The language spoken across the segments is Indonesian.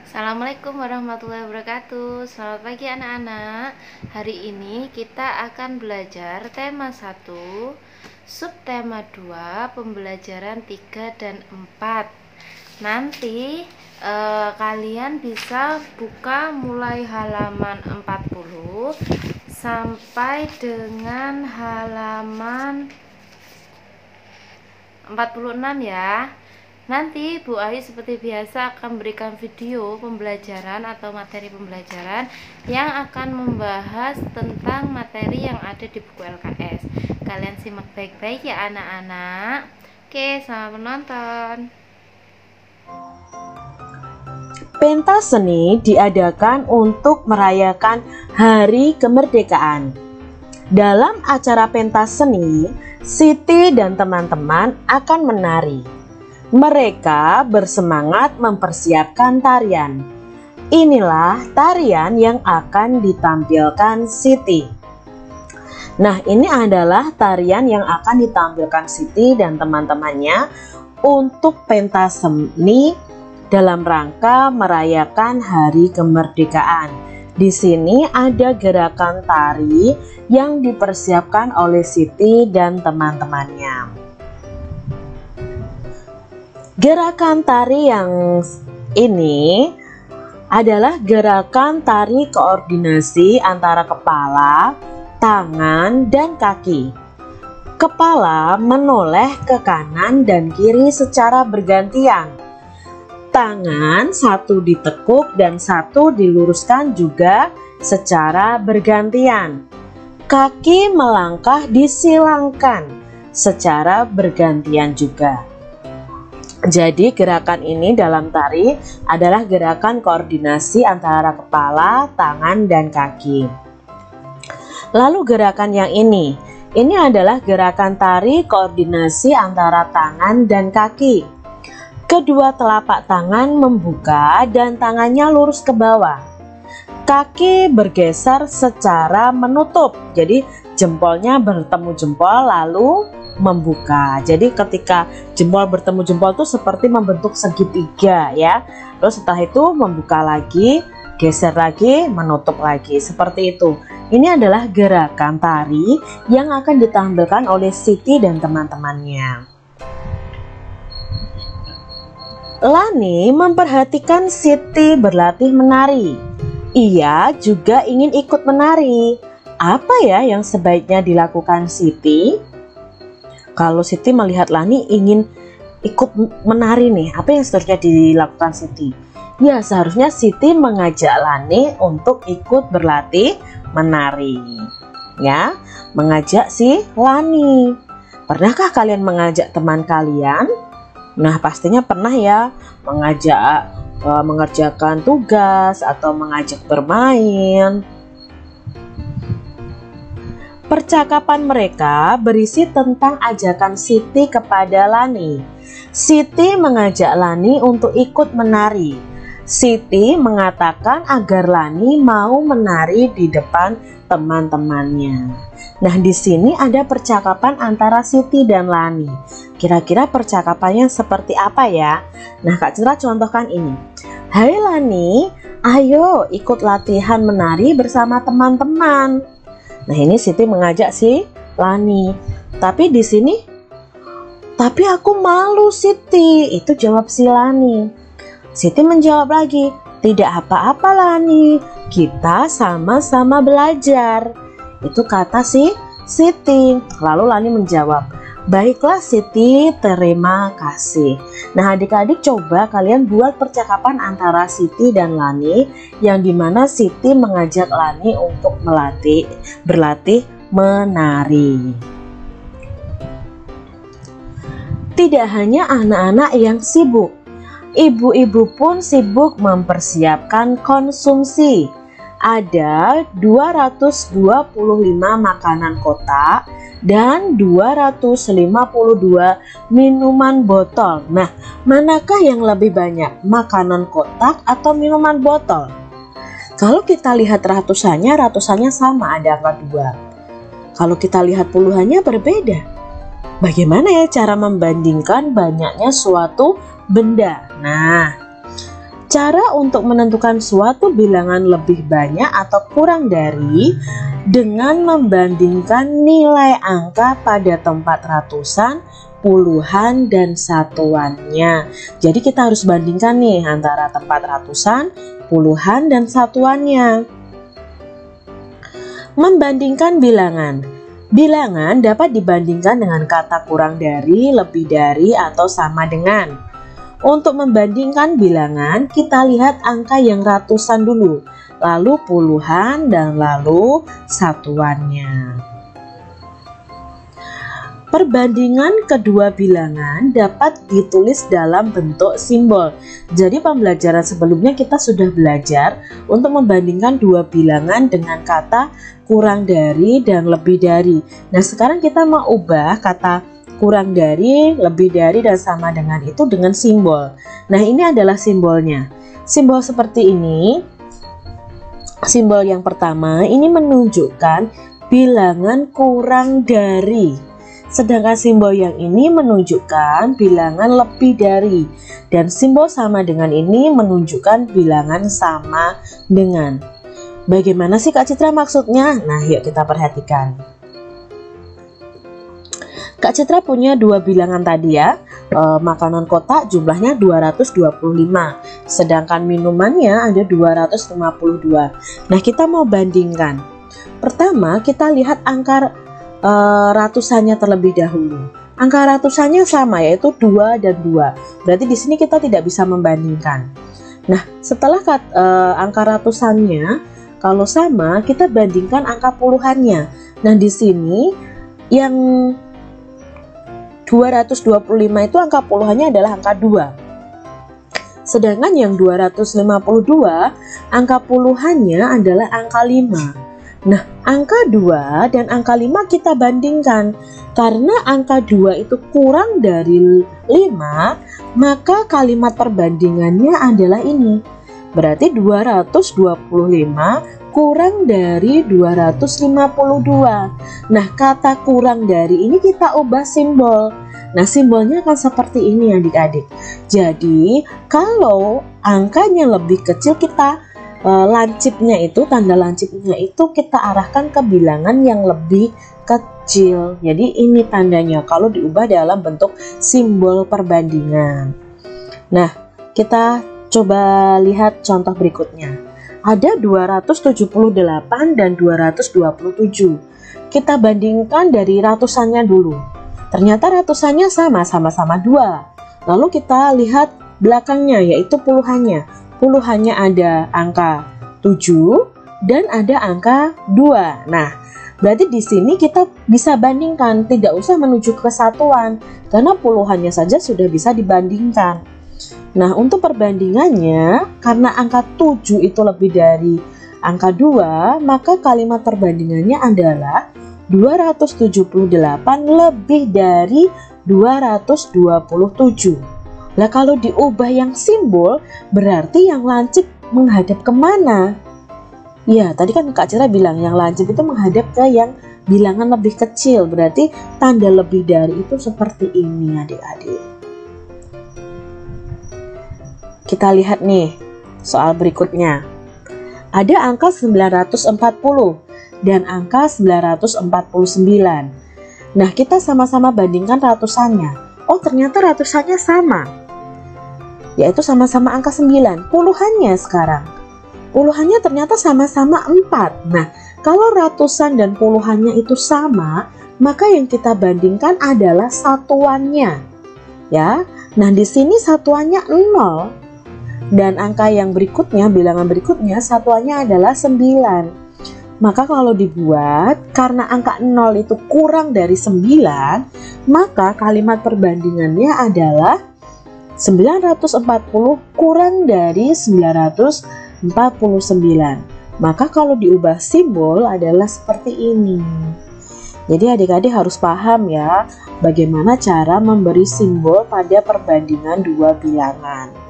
Assalamualaikum warahmatullahi wabarakatuh. Selamat pagi anak-anak. Hari ini kita akan belajar tema 1, subtema 2, pembelajaran 3 dan 4. Nanti kalian bisa buka mulai halaman 40 sampai dengan halaman 46 ya. Nanti Bu Ayu seperti biasa akan berikan video pembelajaran atau materi pembelajaran yang akan membahas tentang materi yang ada di buku LKS. Kalian simak baik-baik ya anak-anak. Oke, selamat menonton. Pentas seni diadakan untuk merayakan Hari Kemerdekaan. Dalam acara pentas seni, Siti dan teman-teman akan menari. Mereka bersemangat mempersiapkan tarian. Inilah tarian yang akan ditampilkan Siti. Nah, ini adalah tarian yang akan ditampilkan Siti dan teman-temannya untuk pentas seni dalam rangka merayakan Hari Kemerdekaan. Di sini ada gerakan tari yang dipersiapkan oleh Siti dan teman-temannya. Gerakan tari yang ini adalah gerakan tari koordinasi antara kepala, tangan, dan kaki. Kepala menoleh ke kanan dan kiri secara bergantian. Tangan satu ditekuk dan satu diluruskan juga secara bergantian. Kaki melangkah disilangkan secara bergantian juga. Jadi gerakan ini dalam tari adalah gerakan koordinasi antara kepala, tangan, dan kaki. Lalu gerakan yang ini adalah gerakan tari koordinasi antara tangan dan kaki. Kedua telapak tangan membuka dan tangannya lurus ke bawah. Kaki bergeser secara menutup, jadi jempolnya bertemu jempol lalu membuka. Jadi ketika jempol bertemu jempol itu seperti membentuk segitiga ya. Terus setelah itu membuka lagi, geser lagi, menutup lagi, seperti itu. Ini adalah gerakan tari yang akan ditampilkan oleh Siti dan teman-temannya. Lani memperhatikan Siti berlatih menari. Ia juga ingin ikut menari. Apa ya yang sebaiknya dilakukan Siti? Kalau Siti melihat Lani ingin ikut menari nih, apa yang seharusnya dilakukan Siti? Ya, seharusnya Siti mengajak Lani untuk ikut berlatih menari. Ya, mengajak si Lani. Pernahkah kalian mengajak teman kalian? Nah, pastinya pernah ya, mengajak mengerjakan tugas atau mengajak bermain. Percakapan mereka berisi tentang ajakan Siti kepada Lani. Siti mengajak Lani untuk ikut menari. Siti mengatakan agar Lani mau menari di depan teman-temannya. Nah, di sini ada percakapan antara Siti dan Lani. Kira-kira percakapannya seperti apa ya? Nah, Kak Citra contohkan ini. Hai Lani, ayo ikut latihan menari bersama teman-teman. Nah, ini Siti mengajak si Lani. Tapi di sini, tapi aku malu Siti. Itu jawab si Lani. Siti menjawab lagi, tidak apa-apa Lani. Kita sama-sama belajar. Itu kata si Siti. Lalu Lani menjawab, baiklah Siti, terima kasih. Nah, adik-adik coba kalian buat percakapan antara Siti dan Lani yang dimana Siti mengajak Lani untuk berlatih menari. Tidak hanya anak-anak yang sibuk, ibu-ibu pun sibuk mempersiapkan konsumsi. Ada 225 makanan kotak dan 252 minuman botol. Nah, manakah yang lebih banyak, makanan kotak atau minuman botol? Kalau kita lihat ratusannya sama, ada angka 2. Kalau kita lihat puluhannya berbeda. Bagaimana ya cara membandingkan banyaknya suatu benda? Nah, Cara untuk menentukan suatu bilangan lebih banyak atau kurang dari dengan membandingkan nilai angka pada tempat ratusan, puluhan, dan satuannya. Jadi kita harus bandingkan nih antara tempat ratusan, puluhan, dan satuannya. Membandingkan bilangan. Bilangan dapat dibandingkan dengan kata kurang dari, lebih dari, atau sama dengan. Untuk membandingkan bilangan, kita lihat angka yang ratusan dulu, lalu puluhan, dan lalu satuannya. Perbandingan kedua bilangan dapat ditulis dalam bentuk simbol. Jadi pembelajaran sebelumnya kita sudah belajar untuk membandingkan dua bilangan dengan kata kurang dari dan lebih dari. Nah, sekarang kita mau ubah kata kurang dari, lebih dari, dan sama dengan itu dengan simbol. Nah, ini adalah simbolnya. Simbol seperti ini. Simbol yang pertama ini menunjukkan bilangan kurang dari. Sedangkan simbol yang ini menunjukkan bilangan lebih dari. Dan simbol sama dengan ini menunjukkan bilangan sama dengan. Bagaimana sih Kak Citra maksudnya? Nah, yuk kita perhatikan. Kak Citra punya dua bilangan tadi ya, makanan kotak jumlahnya 225, sedangkan minumannya ada 252. Nah, kita mau bandingkan. Pertama, kita lihat angka ratusannya terlebih dahulu. Angka ratusannya sama, yaitu 2 dan 2. Berarti di sini kita tidak bisa membandingkan. Nah, setelah angka ratusannya kalau sama, kita bandingkan angka puluhannya. Nah, di sini yang 225 itu angka puluhannya adalah angka 2. Sedangkan yang 252 angka puluhannya adalah angka 5. Nah, angka 2 dan angka 5 kita bandingkan. Karena angka 2 itu kurang dari 5, maka kalimat perbandingannya adalah ini. Berarti 225 kurang dari 252. Nah, kata kurang dari ini kita ubah simbol. Nah, simbolnya akan seperti ini adik-adik. Jadi, kalau angkanya lebih kecil, kita lancipnya itu, tanda lancipnya itu kita arahkan ke bilangan yang lebih kecil. Jadi, ini tandanya kalau diubah dalam bentuk simbol perbandingan. Nah, kita coba lihat contoh berikutnya. Ada 278 dan 227. Kita bandingkan dari ratusannya dulu. Ternyata ratusannya sama-sama 2. Lalu kita lihat belakangnya, yaitu puluhannya. Puluhannya ada angka 7 dan ada angka 2. Nah, berarti di sini kita bisa bandingkan, tidak usah menuju ke satuan, karena puluhannya saja sudah bisa dibandingkan. Nah, untuk perbandingannya, karena angka 7 itu lebih dari angka 2, maka kalimat perbandingannya adalah 278 lebih dari 227. Nah, kalau diubah yang simbol, berarti yang lancip menghadap kemana? Ya, tadi kan Kak Citra bilang yang lancip itu menghadap ke yang bilangan lebih kecil. Berarti tanda lebih dari itu seperti ini adik-adik. Kita lihat nih soal berikutnya. Ada angka 940 dan angka 949. Nah, kita sama-sama bandingkan ratusannya. Oh, ternyata ratusannya sama. Yaitu sama-sama angka 9. Puluhannya sekarang. Puluhannya ternyata sama-sama 4. Nah, kalau ratusan dan puluhannya itu sama, maka yang kita bandingkan adalah satuannya. Ya. Nah, di sini satuannya 0. Dan angka yang berikutnya, bilangan berikutnya, satuannya adalah 9. Maka kalau dibuat, karena angka 0 itu kurang dari 9, maka kalimat perbandingannya adalah 940 kurang dari 949. Maka kalau diubah simbol adalah seperti ini. Jadi adik-adik harus paham ya, bagaimana cara memberi simbol pada perbandingan dua bilangan.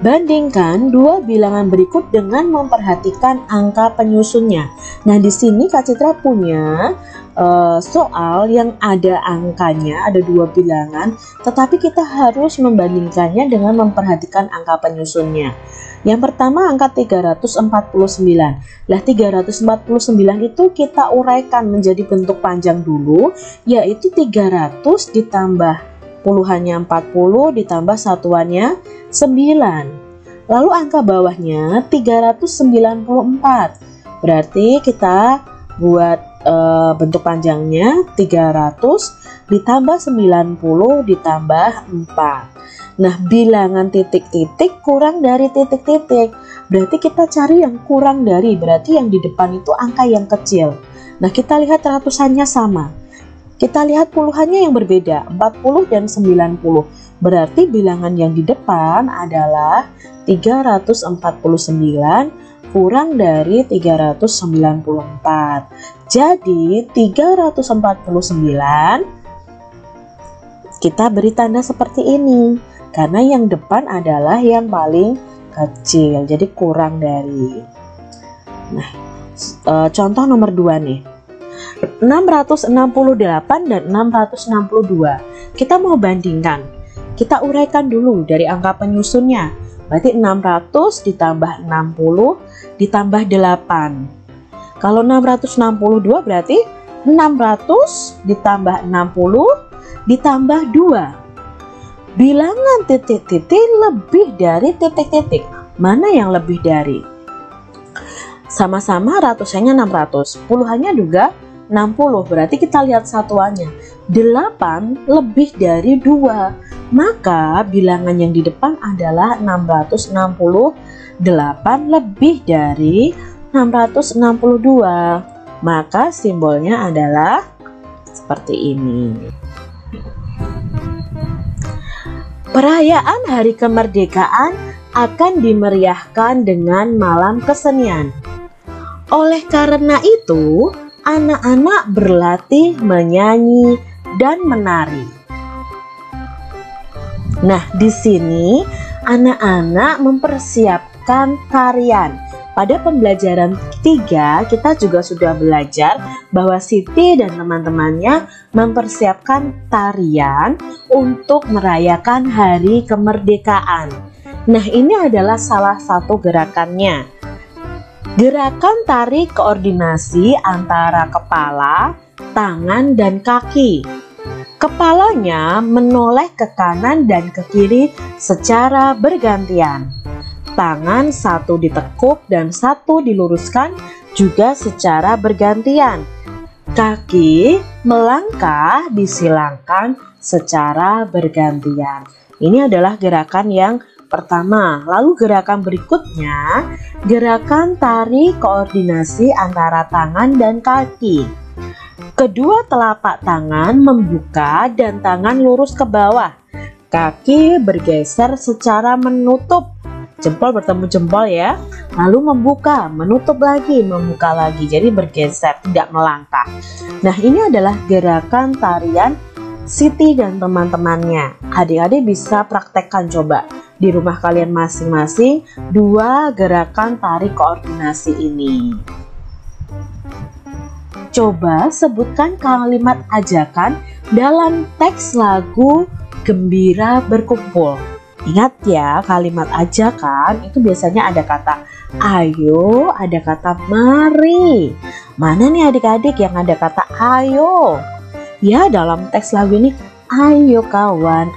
Bandingkan dua bilangan berikut dengan memperhatikan angka penyusunnya. Nah, di sini Kak Citra punya soal yang ada angkanya, ada dua bilangan, tetapi kita harus membandingkannya dengan memperhatikan angka penyusunnya. Yang pertama angka 349. Lah 349 itu kita uraikan menjadi bentuk panjang dulu, yaitu 300 ditambah puluhannya 40 ditambah satuannya 9. Lalu angka bawahnya 394. Berarti kita buat bentuk panjangnya 300 ditambah 90 ditambah 4. Nah, bilangan titik-titik kurang dari titik-titik. Berarti kita cari yang kurang dari, berarti yang di depan itu angka yang kecil. Nah, kita lihat ratusannya sama. Kita lihat puluhannya yang berbeda, 40 dan 90. Berarti bilangan yang di depan adalah 349 kurang dari 394. Jadi 349 kita beri tanda seperti ini. Karena yang depan adalah yang paling kecil, jadi kurang dari. Nah, contoh nomor 2 nih. 668 dan 662. Kita mau bandingkan. Kita uraikan dulu dari angka penyusunnya. Berarti 600 ditambah 60 ditambah 8. Kalau 662 berarti 600 ditambah 60 ditambah 2. Bilangan titik-titik lebih dari titik-titik. Mana yang lebih dari? Sama-sama ratusannya 600, puluhannya juga 60. Berarti kita lihat satuannya. 8 lebih dari 2. Maka bilangan yang di depan adalah 668 lebih dari 662. Maka simbolnya adalah seperti ini. Perayaan Hari Kemerdekaan akan dimeriahkan dengan malam kesenian. Oleh karena itu, anak-anak berlatih menyanyi dan menari. Nah, di sini anak-anak mempersiapkan tarian. Pada pembelajaran 3 kita juga sudah belajar bahwa Siti dan teman-temannya mempersiapkan tarian untuk merayakan Hari Kemerdekaan. Nah, ini adalah salah satu gerakannya. Gerakan tari koordinasi antara kepala, tangan, dan kaki. Kepalanya menoleh ke kanan dan ke kiri secara bergantian. Tangan satu ditekuk dan satu diluruskan juga secara bergantian. Kaki melangkah disilangkan secara bergantian. Ini adalah gerakan yang pertama. Lalu gerakan berikutnya, gerakan tari koordinasi antara tangan dan kaki. Kedua telapak tangan membuka dan tangan lurus ke bawah. Kaki bergeser secara menutup. Jempol bertemu jempol ya, lalu membuka, menutup lagi, membuka lagi, jadi bergeser, tidak melangkah. Nah, ini adalah gerakan tarian Siti dan teman-temannya. Adik-adik bisa praktekkan coba di rumah kalian masing-masing dua gerakan tari koordinasi ini. Coba sebutkan kalimat ajakan dalam teks lagu Gembira Berkumpul. Ingat ya, kalimat ajakan itu biasanya ada kata ayo, ada kata mari. Mana nih adik-adik yang ada kata ayo? Ya, dalam teks lagu ini ayo kawan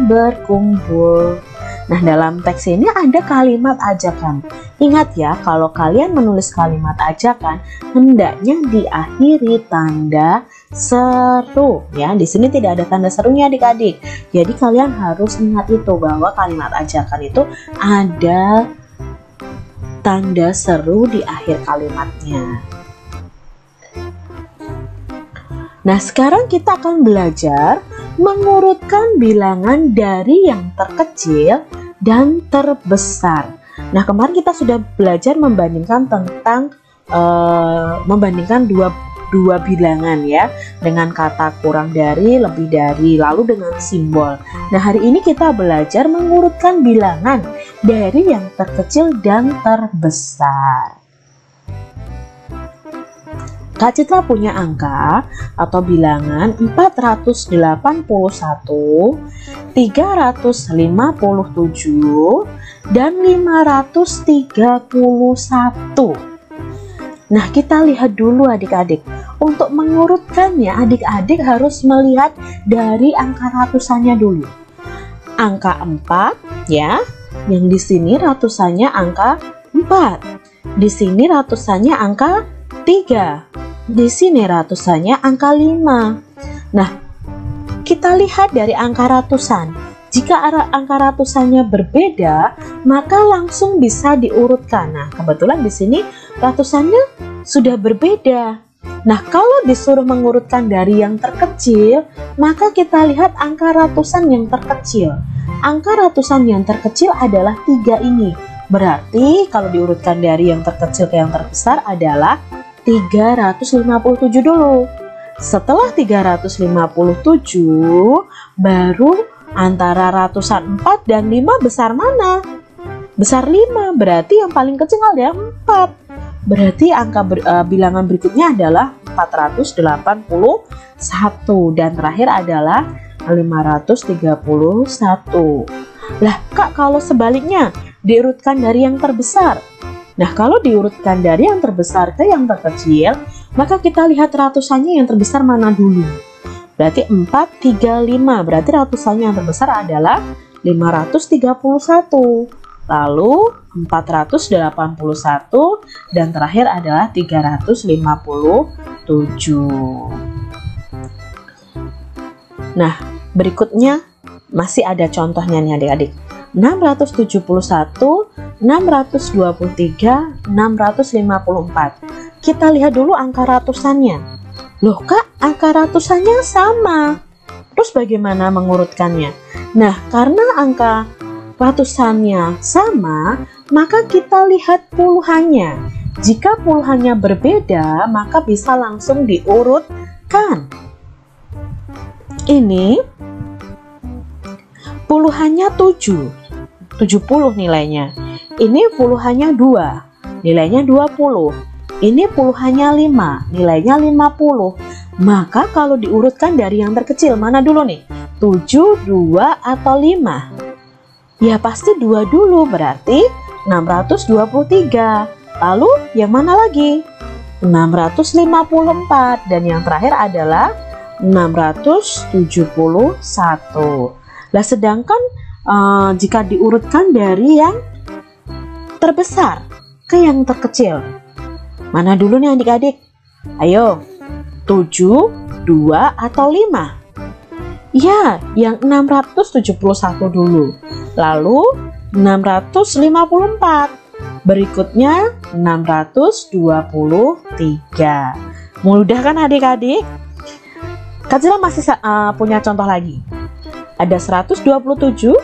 berkumpul. Nah, dalam teks ini ada kalimat ajakan. Ingat ya, kalau kalian menulis kalimat ajakan, hendaknya diakhiri tanda seru ya. Di sini tidak ada tanda serunya adik-adik. Jadi kalian harus ingat itu bahwa kalimat ajakan itu ada tanda seru di akhir kalimatnya. Nah, sekarang kita akan belajar mengurutkan bilangan dari yang terkecil dan terbesar. Nah, kemarin kita sudah belajar membandingkan tentang membandingkan dua bilangan ya, dengan kata kurang dari, lebih dari, lalu dengan simbol. Nah, hari ini kita belajar mengurutkan bilangan dari yang terkecil dan terbesar. Kak Citra punya angka atau bilangan 481, 357, dan 531. Nah, kita lihat dulu adik-adik. Untuk mengurutkannya, adik-adik harus melihat dari angka ratusannya dulu. Angka 4 ya, yang di sini ratusannya angka 4. Di sini ratusannya angka 3. Di sini ratusannya angka 5. Nah, kita lihat dari angka ratusan. Jika angka ratusannya berbeda, maka langsung bisa diurutkan. Nah, kebetulan di sini ratusannya sudah berbeda. Nah, kalau disuruh mengurutkan dari yang terkecil, maka kita lihat angka ratusan yang terkecil. Angka ratusan yang terkecil adalah 3 ini. Berarti kalau diurutkan dari yang terkecil ke yang terbesar adalah 357 dulu. Setelah 357, baru antara ratusan 4 dan 5 besar mana? Besar 5, berarti yang paling kecil ada 4. Berarti angka bilangan berikutnya adalah 481 dan terakhir adalah 531. Lah Kak, kalau sebaliknya diurutkan dari yang terbesar. Nah, kalau diurutkan dari yang terbesar ke yang terkecil, maka kita lihat ratusannya yang terbesar mana dulu. Berarti 435, berarti ratusannya yang terbesar adalah 531. Lalu 481 dan terakhir adalah 357. Nah, berikutnya masih ada contohnya nih adik-adik. 671, 623, 654. Kita lihat dulu angka ratusannya. Loh Kak, angka ratusannya sama. Terus bagaimana mengurutkannya? Nah, karena angka ratusannya sama, maka kita lihat puluhannya. Jika puluhannya berbeda, maka bisa langsung diurutkan. Ini puluhannya 70 nilainya. Ini puluhannya 2, nilainya 20. Ini puluhannya 5, nilainya 50. Maka kalau diurutkan dari yang terkecil, mana dulu nih? 7, 2, atau 5? Ya pasti 2 dulu, berarti 623. Lalu yang mana lagi? 654. Dan yang terakhir adalah 671. Nah, sedangkan jika diurutkan dari yang terbesar ke yang terkecil, mana dulu nih adik-adik? Ayo, 7, 2, atau 5? Ya, yang 671 dulu. Lalu 654. Berikutnya 623. Mudah kan adik-adik? Kak Citra masih punya contoh lagi. Ada 127,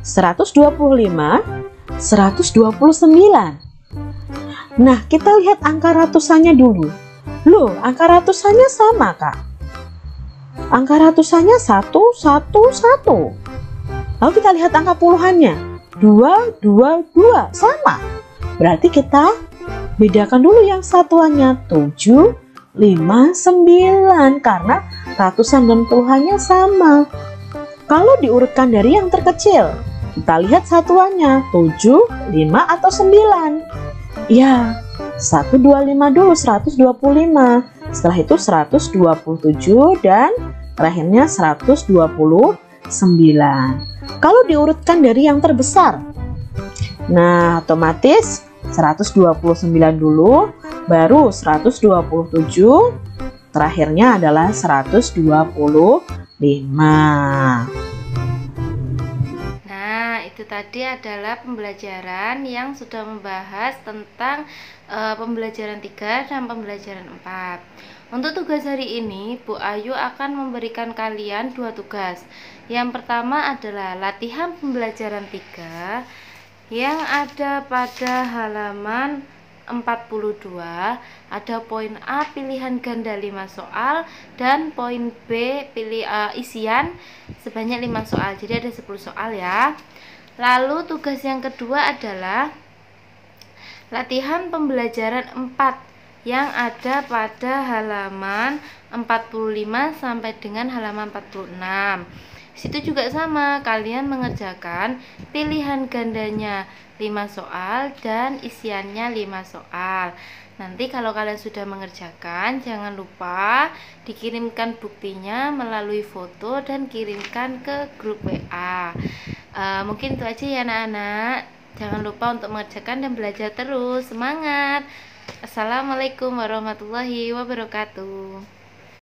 125, 129. Nah, kita lihat angka ratusannya dulu. Loh, angka ratusannya sama, Kak. Angka ratusannya 1, 1, 1. Lalu kita lihat angka puluhannya. 2, 2, 2. Sama. Berarti kita bedakan dulu yang satuannya. 7, 5, 9. Karena ratusan dan puluhannya sama. Kalau diurutkan dari yang terkecil, kita lihat satuannya 7, 5, atau 9. Ya, 125 dulu, 125. Setelah itu 127 dan terakhirnya 129. Kalau diurutkan dari yang terbesar, nah otomatis 129 dulu, baru 127, terakhirnya adalah 125. Itu tadi adalah pembelajaran yang sudah membahas tentang pembelajaran 3 dan pembelajaran 4. Untuk tugas hari ini, Bu Ayu akan memberikan kalian 2 tugas. Yang pertama adalah latihan pembelajaran 3 yang ada pada halaman 42. Ada poin A pilihan ganda 5 soal dan poin B pilih isian sebanyak 5 soal. Jadi ada 10 soal ya. Lalu tugas yang kedua adalah latihan pembelajaran 4 yang ada pada halaman 45 sampai dengan halaman 46. Situ juga sama, kalian mengerjakan pilihan gandanya 5 soal dan isiannya 5 soal. Nanti kalau kalian sudah mengerjakan, jangan lupa dikirimkan buktinya melalui foto dan kirimkan ke grup WA. Mungkin itu aja ya anak-anak. Jangan lupa untuk mengerjakan dan belajar terus. Semangat. Assalamualaikum warahmatullahi wabarakatuh.